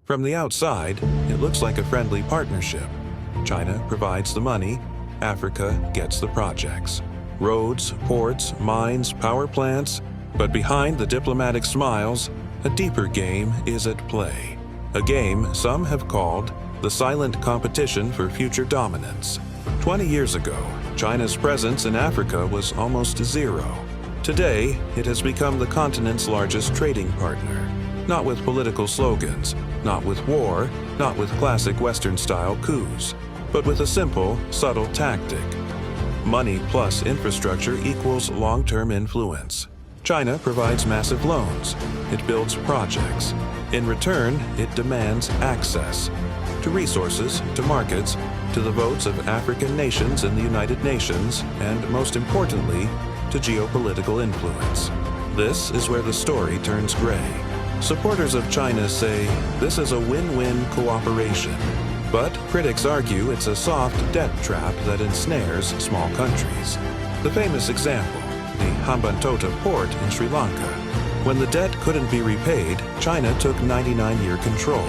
From the outside, it looks like a friendly partnership. China provides the money, Africa gets the projects. Roads, ports, mines, power plants, but behind the diplomatic smiles, a deeper game is at play. A game some have called the silent competition for future dominance. 20 years ago, China's presence in Africa was almost zero. Today, it has become the continent's largest trading partner. Not with political slogans, not with war, not with classic Western-style coups, but with a simple, subtle tactic. Money plus infrastructure equals long-term influence. China provides massive loans. It builds projects. In return, it demands access to resources, to markets, to the votes of African nations in the United Nations, and most importantly, to geopolitical influence. This is where the story turns gray. Supporters of China say this is a win-win cooperation, but critics argue it's a soft debt trap that ensnares small countries. The famous example, the Hambantota port in Sri Lanka. When the debt couldn't be repaid, China took 99-year control.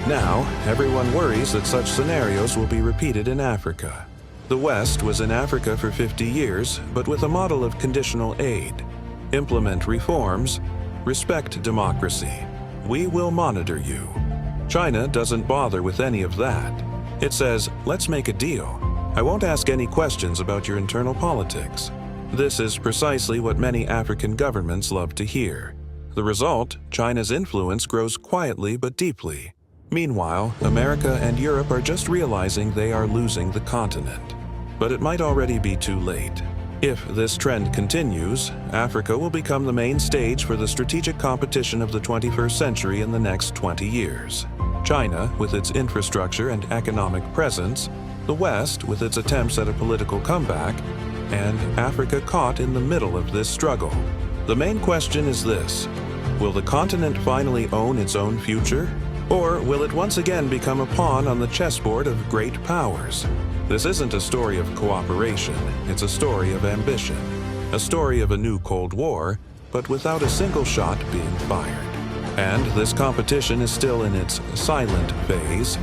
Now, everyone worries that such scenarios will be repeated in Africa. The West was in Africa for 50 years, but with a model of conditional aid. Implement reforms, respect democracy. We will monitor you. China doesn't bother with any of that. It says, let's make a deal. I won't ask any questions about your internal politics. This is precisely what many African governments love to hear. The result, China's influence grows quietly but deeply. Meanwhile, America and Europe are just realizing they are losing the continent. But it might already be too late. If this trend continues, Africa will become the main stage for the strategic competition of the 21st century in the next 20 years. China, with its infrastructure and economic presence, the West, with its attempts at a political comeback, and Africa caught in the middle of this struggle. The main question is this: will the continent finally own its own future? Or will it once again become a pawn on the chessboard of great powers? This isn't a story of cooperation, it's a story of ambition. A story of a new Cold War, but without a single shot being fired. And this competition is still in its silent phase,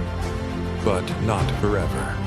but not forever.